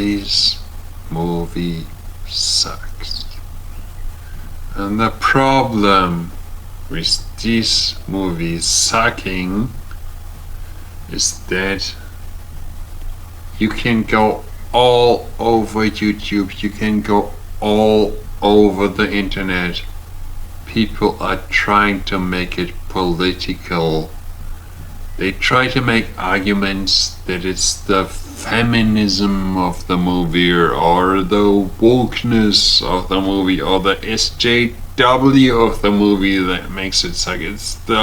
this movie sucks. And the problem with this movie sucking is that you can go all over YouTube, you can go all over the internet. People are trying to make it political. They try to make arguments that it's the feminism of the movie or the wokeness of the movie or the SJW of the movie that makes it suck. It's the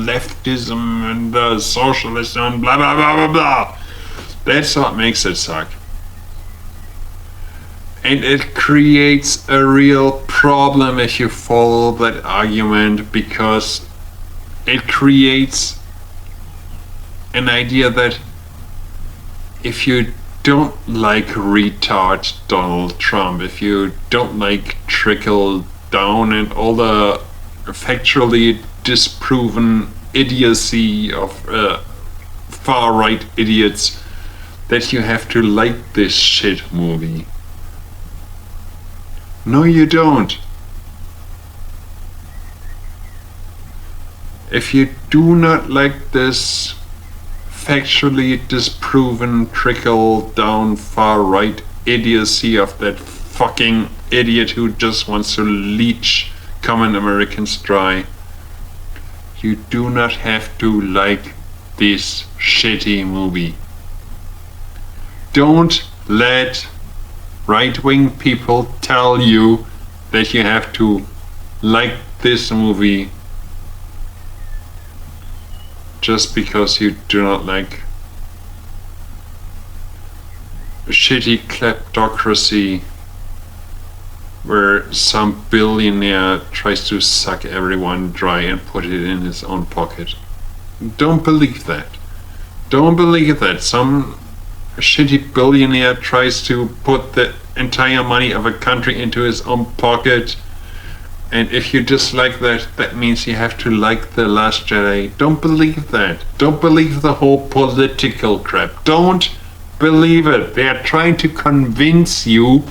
leftism and the socialism, blah blah blah blah blah. That's what makes it suck. And it creates a real problem if you follow that argument, because it creates an idea that if you don't like retard Donald Trump, if you don't like trickle down and all the factually disproven idiocy of far-right idiots, that you have to like this shit movie. No, you don't. If you do not like this factually disproven trickle down far right idiocy of that fucking idiot who just wants to leech common Americans dry, you do not have to like this shitty movie. Don't let right-wing people tell you that you have to like this movie just because you do not like a shitty kleptocracy where some billionaire tries to suck everyone dry and put it in his own pocket. Don't believe that. Don't believe that some shitty billionaire tries to put the entire money of a country into his own pocket, and if you dislike that, that means you have to like The Last Jedi. Don't believe that. Don't believe the whole political crap. Don't believe it. They are trying to convince you.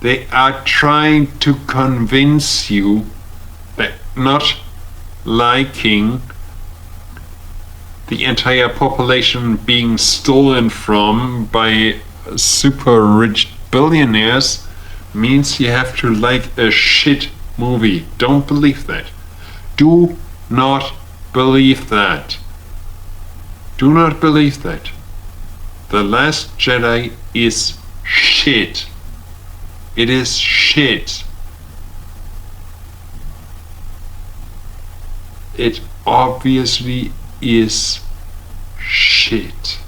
They are trying to convince you that not liking the entire population being stolen from by super rich billionaires means you have to like a shit movie. Don't believe that. Do not believe that. Do not believe that. The Last Jedi is shit. It is shit. It obviously is shit.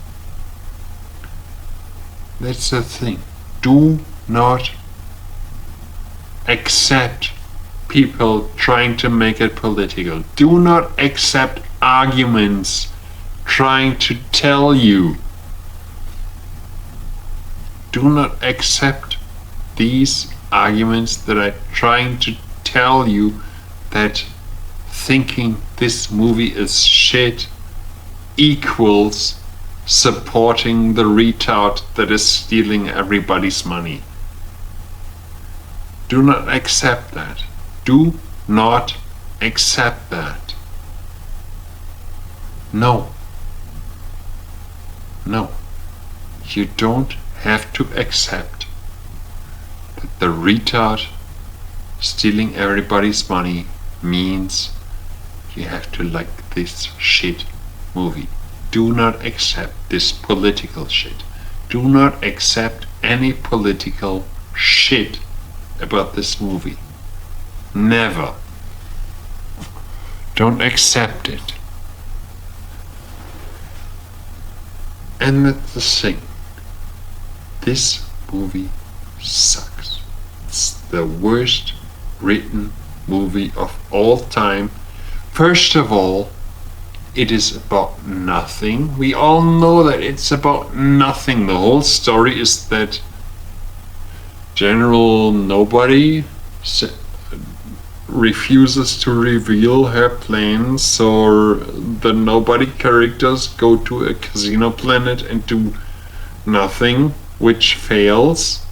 That's the thing. Do not accept people trying to make it political. Do not accept arguments trying to tell you. Do not accept these arguments that are trying to tell you that thinking this movie is shit equals supporting the retard that is stealing everybody's money. Do not accept that. Do not accept that. No. No. You don't have to accept that the retard stealing everybody's money means you have to like this shit movie. Do not accept this political shit. Do not accept any political shit about this movie. Never. Don't accept it. And that's the thing. This movie sucks. It's the worst written movie of all time. First of all, it is about nothing. We all know that it's about nothing. The whole story is that General Nobody refuses to reveal her plans, so the Nobody characters go to a casino planet and do nothing which fails,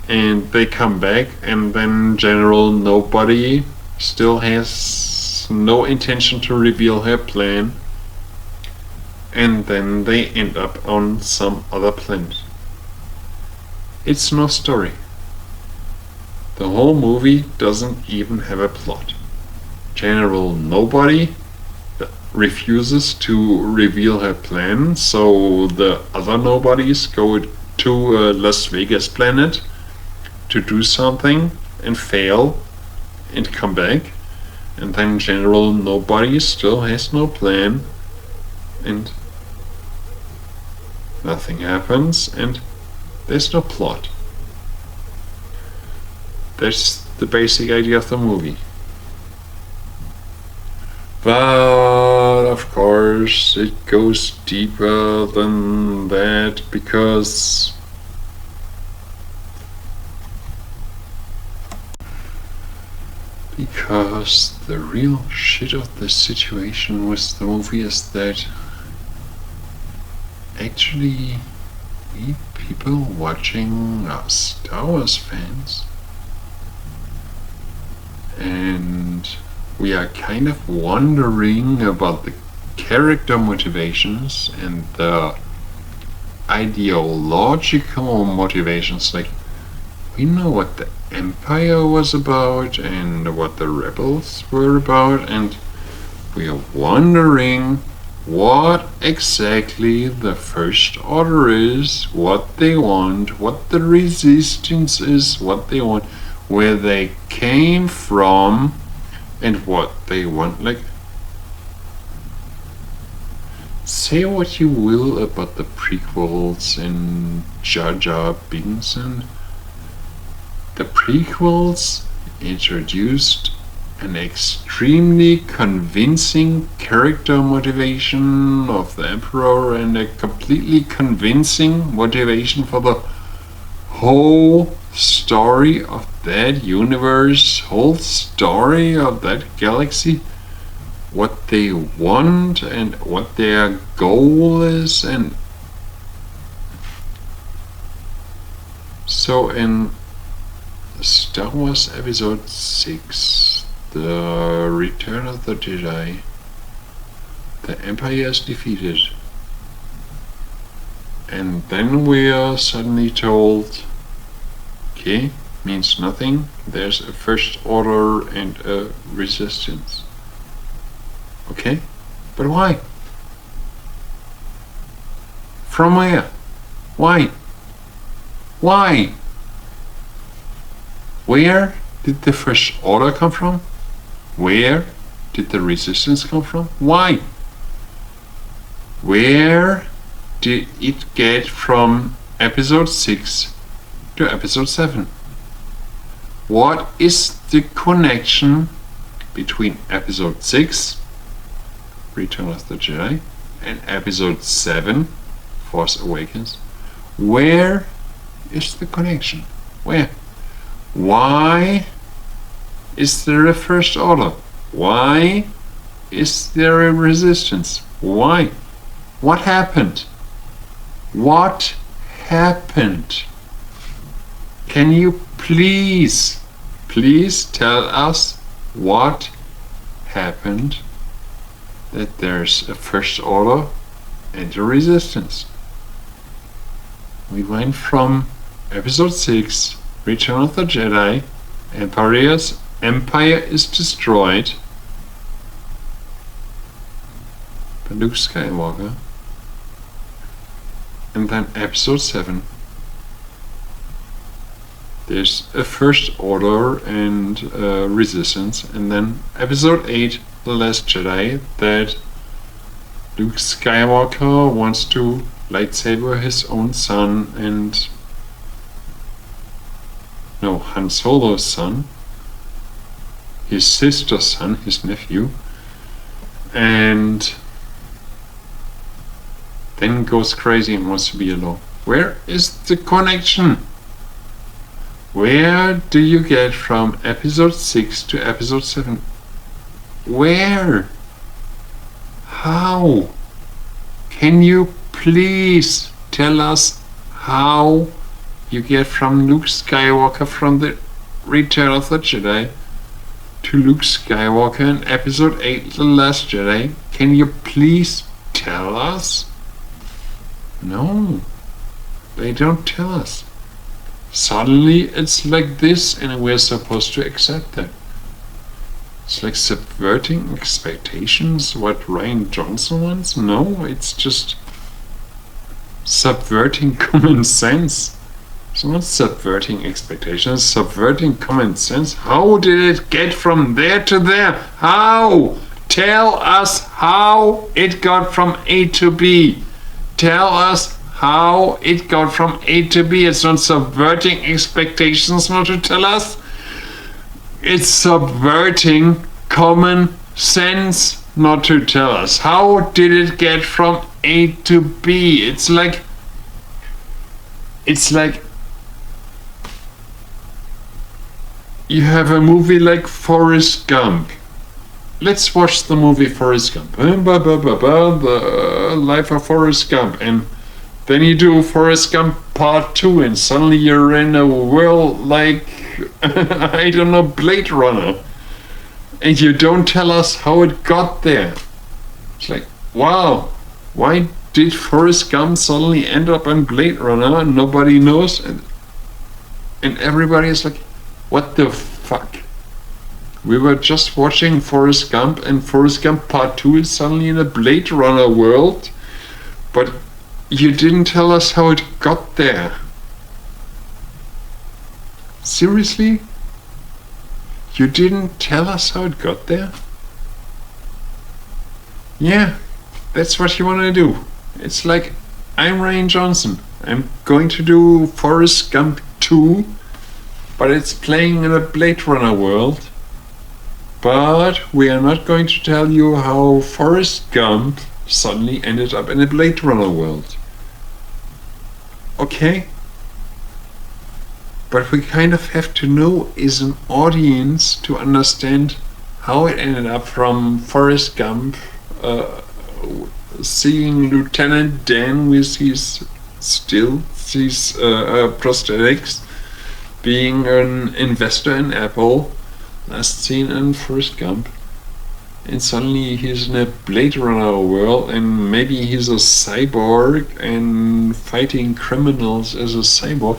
and they come back, and then General Nobody still has no intention to reveal her plan, and then they end up on some other planet. It's no story. The whole movie doesn't even have a plot. General Nobody refuses to reveal her plan, so the other nobodies go to a Las Vegas planet to do something and fail and come back, and then General Nobody still has no plan, and nothing happens, and there's no plot. That's the basic idea of the movie. But of course it goes deeper than that, because the real shit of the situation with the movie is that actually we people watching are Star Wars fans, and we are kind of wondering about the character motivations and the ideological motivations. Like, we know what the Empire was about and what the rebels were about, and we are wondering what exactly the First Order is, what they want, what the Resistance is, what they want, where they came from, and what they want. Like, say what you will about the prequels and Jar Jar Binks, and the prequels introduced an extremely convincing character motivation of the Emperor and a completely convincing motivation for the whole story of that universe, whole story of that galaxy, what they want and what their goal is. And so in Star Wars Episode 6, The Return of the Jedi, the Empire is defeated, and then we are suddenly told, okay, means nothing, there's a First Order and a Resistance. Okay, but why? From where? Why? Why? Where did the First Order come from? Where did the Resistance come from? Why? Where did it get from Episode 6 to Episode 7? What is the connection between Episode 6, Return of the Jedi, and Episode 7, Force Awakens? Where is the connection? Where? Why is there a First Order? Why is there a Resistance? Why? What happened? What happened? Can you please tell us what happened that there's a First Order and a Resistance? We went from Episode 6, Return of the Jedi, Empire is destroyed by Luke Skywalker, and then Episode 7, there's a First Order and a Resistance, and then Episode 8, The Last Jedi, that Luke Skywalker wants to lightsaber his own son, and no, Han Solo's son, his sister's son, his nephew, and then goes crazy and wants to be alone. Where is the connection? Where do you get from Episode 6 to Episode 7? Where? How? Can you please tell us how you get from Luke Skywalker from the Return of the Jedi to Luke Skywalker in Episode 8, The Last Jedi? Can you please tell us? No, they don't tell us. Suddenly it's like this, and we're supposed to accept that. It's like subverting expectations, what Rian Johnson wants? No, it's just subverting common sense. It's not subverting expectations, subverting common sense. How did it get from there to there? How? Tell us how it got from A to B. Tell us how it got from A to B. It's not subverting expectations not to tell us. It's subverting common sense not to tell us. How did it get from A to B? It's like you have a movie like Forrest Gump. Let's watch the movie Forrest Gump. The life of Forrest Gump. And then you do Forrest Gump Part 2, and suddenly you're in a world like, I don't know, Blade Runner. And you don't tell us how it got there. It's like, wow, why did Forrest Gump suddenly end up in Blade Runner? Nobody knows. And everybody is like, what the fuck? We were just watching Forrest Gump, and Forrest Gump Part 2 is suddenly in a Blade Runner world. But you didn't tell us how it got there. Seriously? You didn't tell us how it got there? Yeah, that's what you want to do. It's like, I'm Rian Johnson. I'm going to do Forrest Gump 2, but it's playing in a Blade Runner world. But we are not going to tell you how Forrest Gump suddenly ended up in a Blade Runner world. Okay? But we kind of have to know as an audience to understand how it ended up from Forrest Gump seeing Lieutenant Dan with his prosthetics, being an investor in Apple, last seen in Forrest Gump, and suddenly he's in a Blade Runner world, and maybe he's a cyborg and fighting criminals as a cyborg.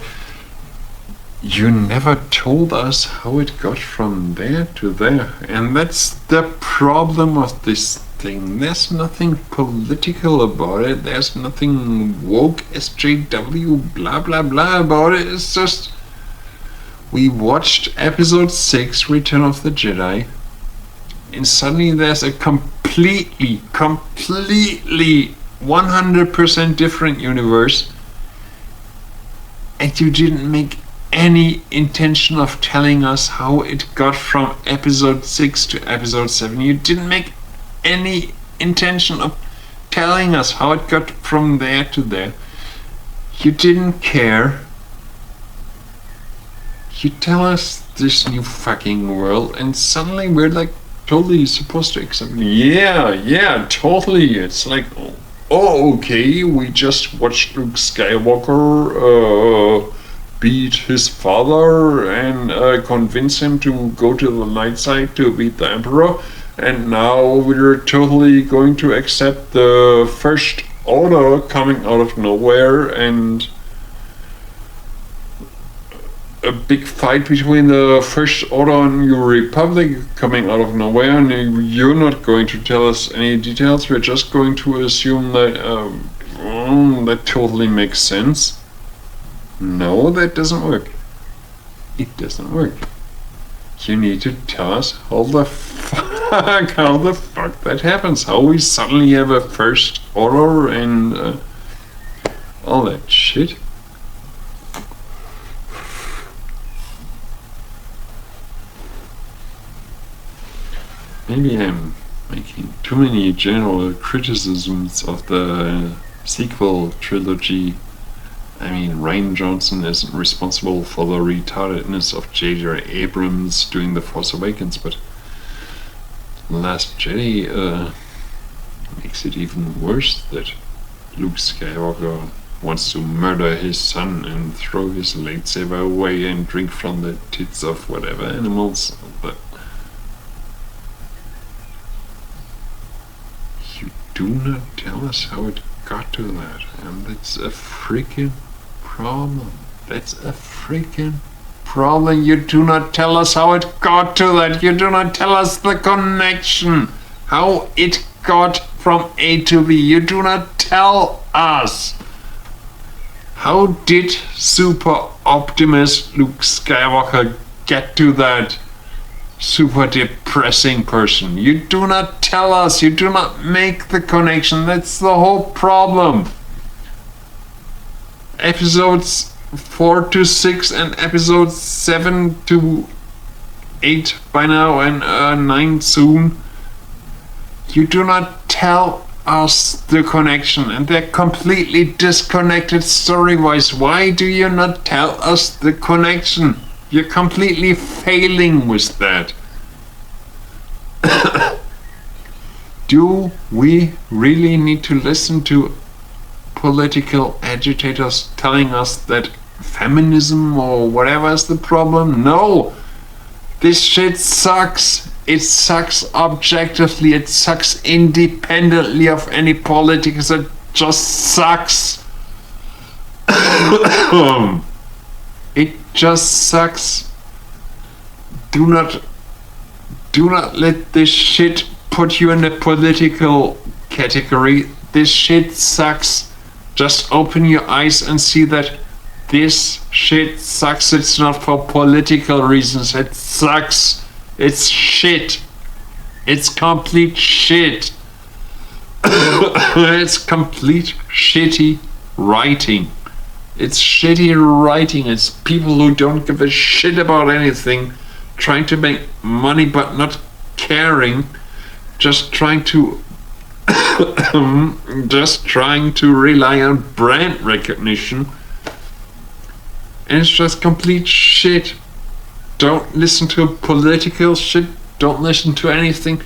You never told us how it got from there to there, and that's the problem of this thing. There's nothing political about it, there's nothing woke SJW blah blah blah about it. It's just, we watched Episode 6, Return of the Jedi, and suddenly there's a completely 100% different universe, and you didn't make any intention of telling us how it got from Episode 6 to Episode 7. You didn't make any intention of telling us how it got from there to there. You didn't care. You tell us this new fucking world, and suddenly we're like totally supposed to accept it. Yeah, totally. It's like, oh, okay, we just watched Luke Skywalker beat his father and convince him to go to the light side to beat the Emperor, and now we're totally going to accept the First Order coming out of nowhere, and a big fight between the First Order and New Republic coming out of nowhere, and you're not going to tell us any details. We're just going to assume that that totally makes sense. No, that doesn't work. It doesn't work. You need to tell us how the fuck that happens. How we suddenly have a First Order and all that shit. Maybe I'm making too many general criticisms of the sequel trilogy. I mean, Rian Johnson isn't responsible for the retardedness of J.J. Abrams doing The Force Awakens, but Last Jedi makes it even worse that Luke Skywalker wants to murder his son and throw his lightsaber away and drink from the tits of whatever animals. But you do not tell us how it got to that, and that's a freaking problem. That's a freaking problem. You do not tell us how it got to that. You do not tell us the connection, how it got from A to B. You do not tell us. How did Super Optimus Luke Skywalker get to that super depressing person? You do not tell us. You do not make the connection. That's the whole problem. Episodes 4 to 6 and episodes 7 to 8 by now, and 9 soon. You do not tell us the connection, and they're completely disconnected story-wise. Why do you not tell us the connection? You're completely failing with that. Do we really need to listen to political agitators telling us that feminism or whatever is the problem? No! This shit sucks. It sucks objectively. It sucks independently of any politics. It just sucks. It just sucks. Do not let this shit put you in a political category. This shit sucks. Just open your eyes and see that this shit sucks. It's not for political reasons. It sucks. It's shit. It's complete shit. It's complete shitty writing. It's shitty writing. It's people who don't give a shit about anything, trying to make money but not caring, just trying to rely on brand recognition. And it's just complete shit. Don't listen to political shit. Don't listen to anything.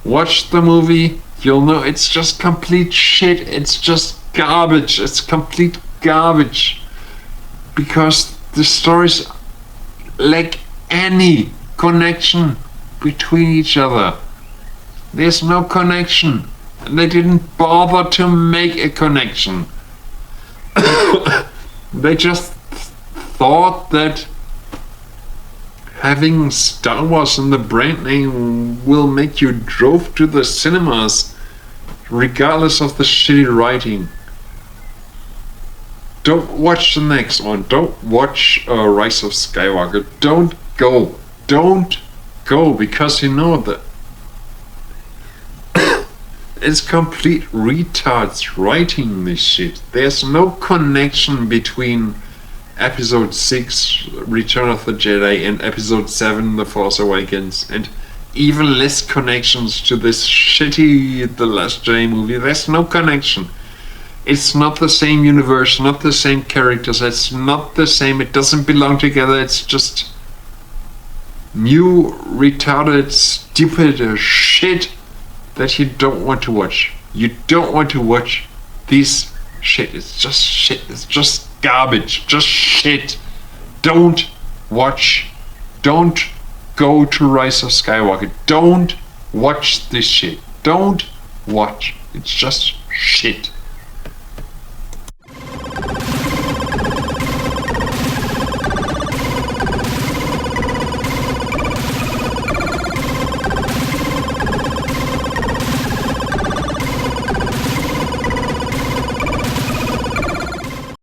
Watch the movie. You'll know it's just complete shit. It's just garbage. It's complete garbage. Because the stories lack any connection between each other. There's no connection. And they didn't bother to make a connection. They just thought that having Star Wars in the brand name will make you drove to the cinemas regardless of the shitty writing. Don't watch the next one. Don't watch Rise of Skywalker. Don't go. Don't go, because you know that it's complete retards writing this shit. There's no connection between Episode 6, Return of the Jedi, and Episode 7, The Force Awakens, and even less connections to this shitty The Last Jedi movie. There's no connection. It's not the same universe, not the same characters, it's not the same, it doesn't belong together, it's just new, retarded, stupid shit that you don't want to watch. You don't want to watch this shit. It's just shit. It's just garbage. Just shit. Don't watch. Don't go to Rise of Skywalker. Don't watch this shit. Don't watch. It's just shit.